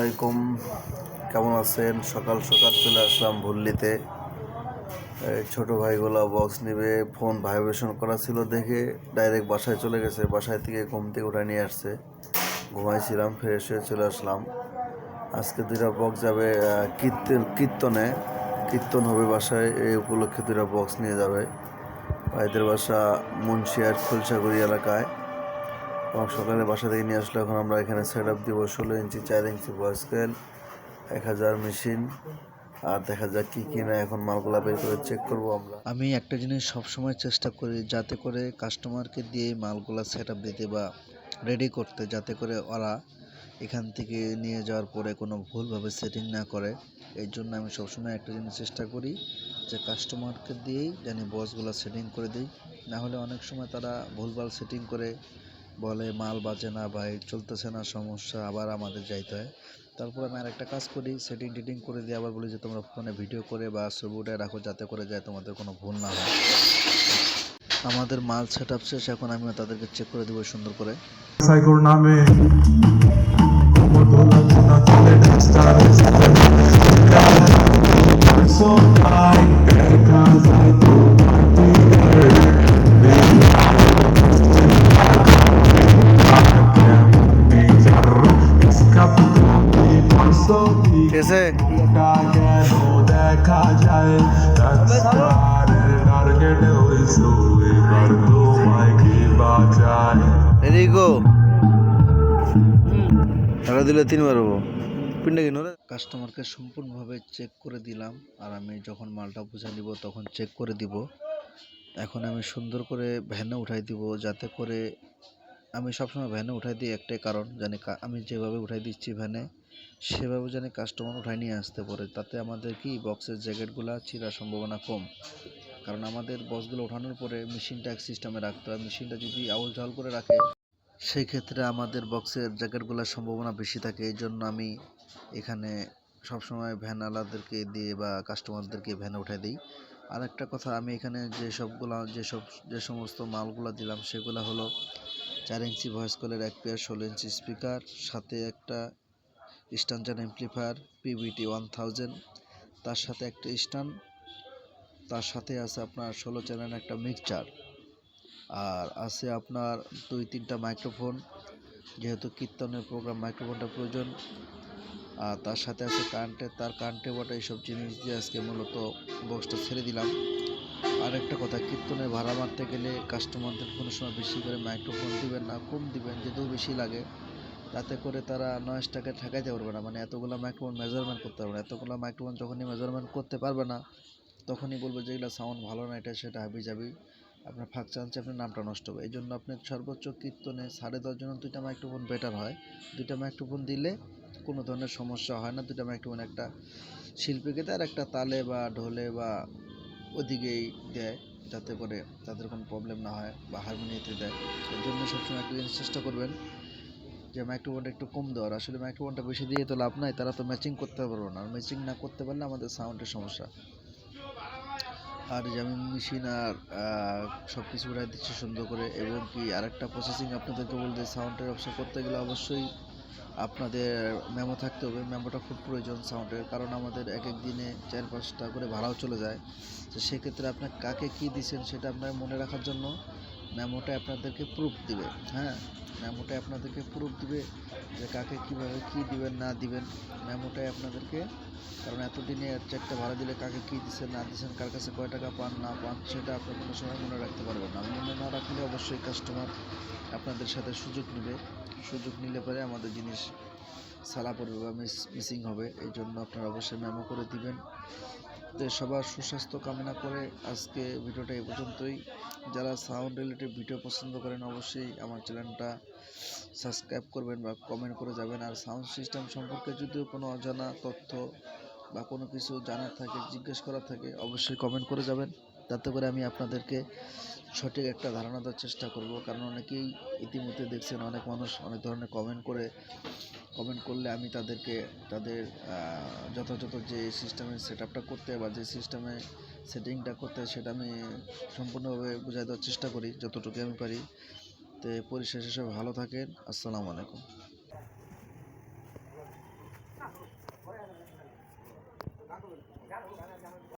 আলাইকুম, কেমন আছেন? সকাল সকাল চলে আসলাম ভুল্লিতে। ছোট ভাইগুলো বক্স নিবে, ফোন ভাইব্রেশন করা ছিল দেখে ডাইরেক্ট বাসায় চলে গেছে। বাসায় থেকে ঘুম থেকে উঠে নিয়ে আসছে। ঘুমাইছিলাম, ফ্রেশ হয়ে চলে আসলাম। আজকে দুইটা বক্স যাবে কীর্তনে, কীর্তন হবে বাসায়, এই উপলক্ষে দুইটা বক্স নিয়ে যাবে। ভাইদের বাসা মুন্সিয়ার খুলশাগুড়ি এলাকায়। এবং সকালে বাসা থেকে নিয়ে আসলে এখন আমরা এখানে সেট আপ দিব 16 ইঞ্চি 4 ইঞ্চি ভয়েস কয়েল, 1000 মেশিন, আর দেখা যাক কি না। এখন মালগুলা বের করে চেক করবো আমরা। আমি একটা জিনিস সবসময় চেষ্টা করি যাতে করে কাস্টমারকে দিয়ে মালগুলা সেট আপ দিতে বা রেডি করতে, যাতে করে ওরা এখান থেকে নিয়ে যাওয়ার পরে কোনো ভুলভাবে সেটিং না করে। এই জন্য আমি সবসময় একটা জিনিস চেষ্টা করি যে কাস্টমারকে দিয়েই জানি বক্সগুলো সেটিং করে দিই। না হলে অনেক সময় তারা ভুলভাল সেটিং করে বলে মাল বাজে না, ভাই চলতেছে না, সমস্যা, আবার আমাদের যাইতে হয়। তারপর আমি আরেকটা কাজ করি, সেটিং টিটিং করে দিয়ে আবার বলি যে তোমরা ফোনে ভিডিও করে বা ছবি উঠে রাখো যাতে করে যায় তোমাদের কোনো ভুল না হয়। আমাদের মাল সেট আপ শেষ, এখন আমি তাদেরকে চেক করে দেবো সুন্দর করে। সাইকোর নামে দেখা যায় টার্গেট হইছো এবার তোমায় কি বাঁচায়। এদিকে টাকা দিলে 3বার হবো পিন্ডা কিনো রে। কাস্টমারকে সম্পূর্ণভাবে চেক করে দিলাম, আর আমি যখন মালটা বুঝা নিব তখন চেক করে দিব। এখন আমি সুন্দর করে ভ্যানে উঠাই দিব, যাতে করে আমি সবসময় ভ্যানে উঠাই দিই একটাই কারণ, জানি আমি যেভাবে উঠাই দিচ্ছি ভ্যানে সেভাবে জানি কাস্টমার উঠাই নিয়ে আসতে পারে। তাতে আমাদের কি বক্সের জ্যাকেটগুলো ছিঁড়ার সম্ভাবনা কম। কারণ আমাদের বক্সগুলো ওঠানোর পরে মেশিনটা এক সিস্টেমে রাখতে হয়। মেশিনটা যদি আউল ঝাল করে রাখে সেই ক্ষেত্রে আমাদের বক্সের জ্যাকেটগুলোর সম্ভাবনা বেশি থাকে। এই জন্য আমি এখানে সবসময় ভ্যানওয়ালাদেরকে দিয়ে বা কাস্টমারদেরকে ভ্যানে উঠাই দিই। আর একটা কথা, আমি এখানে যে সমস্ত মালগুলো দিলাম সেগুলো হলো 4 ইঞ্চি ভয়েস কলের এক পেয়ার 16 ইঞ্চি স্পিকার, সাথে একটা স্ট্যান্ডার্ড অ্যাম্পলিফায়ার PBT 1000, তার সাথে একটা স্ট্যান্ড, তার সাথে আছে আপনার 16 চ্যানেল একটা মিক্সচার, আর আছে আপনার 2-3টা মাইক্রোফোন, যেহেতু কীর্তনের প্রোগ্রাম মাইক্রোফোনটা প্রয়োজন। আর তার সাথে আছে কারেন্টের বটে। এইসব জিনিস দিয়ে আজকে মূলত বক্সটা ছেড়ে দিলাম। আর একটা কথা, কীর্তনের ভাড়া মারতে গেলে কাস্টমারদের কোনো সময় বেশি করে মাইক্রোফোন দিবেন না, কম দিবেন, যেহেতু বেশি লাগে তাতে করে তারা নয়েজটাকে ঠেকাইতে পারবে না। মানে এতগুলো মাইক্রোফোন মেজারমেন্ট করতে পারবে না। এতগুলো মাইক্রোফোন যখনই মেজারমেন্ট করতে পারবে না তখনই বলবে যে এগুলো সাউন্ড ভালো না, এটা সেটা হাবি যাবি, আপনার ফাঁক চান্সে আপনার নামটা নষ্ট হবে। এই জন্য আপনি সর্বোচ্চ কীর্তনে 10.5 জন 2টা মাইক্রোফোন বেটার হয়। 2টা মাইক্রোফোন দিলে কোনো ধরনের সমস্যা হয় না। 2টা মাইক্রোফোন একটা শিল্পীকে দেয় আর একটা তালে বা ঢোলে বা ওদিকেই দেয়, যাতে করে তাদের কোনো প্রবলেম না হয়, বা হারমোনিয়াতে দেয়। এর জন্য সবসময় একটা জিনিস চেষ্টা করবেন যে মাইক্রোফোনটা একটু কম দেওয়ার। আসলে মাইক্রোফোনটা বেশি দিয়ে তো লাভ নাই, তারা তো ম্যাচিং করতে পারবে না, আর ম্যাচিং না করতে পারলে আমাদের সাউন্ডের সমস্যা। আর যে আমি মেশিন আর সব কিছু উঠাই দিচ্ছি সুন্দর করে। এবং কি আরেকটা প্রসেসিং আপনাদেরকে বলতে, সাউন্ডের ব্যবসা করতে গেলে অবশ্যই আপনাদের মেমো থাকতে হবে। মেমোটা খুব প্রয়োজন সাউন্ডের, কারণ আমাদের এক এক দিনে 4-5টা করে ভাড়াও চলে যায়। তো সেক্ষেত্রে আপনার কাকে কী দিচ্ছেন সেটা আপনার মনে রাখার জন্য মেমোটা আপনাদেরকে প্রুফ দিবে। হ্যাঁ, মেমোটাই আপনাদেরকে প্রুফ দিবে যে কাকে কীভাবে কী দিবেন না দিবেন, মেমোটাই আপনাদেরকে। কারণ এতদিনে 4টা ভাড়া দিলে কাকে কী দিচ্ছেন না দিচ্ছেন, কার কাছে কয় টাকা পান না পান, সেটা আপনি কোনো সময় মনে রাখতে পারবেন না। মনে না রাখলে অবশ্যই কাস্টমার আপনাদের সাথে সুযোগ নেবে। সুযোগ নিলে পরে আমাদের জিনিস সালা পড়বে বা মিসিং হবে। এই জন্য আপনারা অবশ্যই মেমো করে দিবেন। তো সবার সুস্বাস্থ্য কামনা করে আজকে ভিডিওটা এই পর্যন্তই। যারা সাউন্ড রিলেটেড ভিডিও পছন্দ করেন অবশ্যই আমার চ্যানেলটা সাবস্ক্রাইব করবেন বা কমেন্ট করে যাবেন। আর সাউন্ড সিস্টেম সম্পর্কে যদিও কোনো অজানা তথ্য বা কোনো কিছু জানার থাকে, জিজ্ঞেস করার থাকে, অবশ্যই কমেন্ট করে যাবেন, যাতে করে আমি আপনাদেরকে সঠিক একটা ধারণা দেওয়ার চেষ্টা করব। কারণ অনেকেই ইতিমধ্যে দেখছেন অনেক মানুষ অনেক ধরনের কমেন্ট করলে আমি তাদেরকে তাদের যথাযথ যে সিস্টেমে সেট আপটা করতে বা যে সিস্টেমে সেটিংটা করতে সেটা আমি সম্পূর্ণভাবে বুঝিয়ে দেওয়ার চেষ্টা করি যতটুকু আমি পারি। তো পরিশেষে সব ভালো থাকেন। আসসালামু আলাইকুম।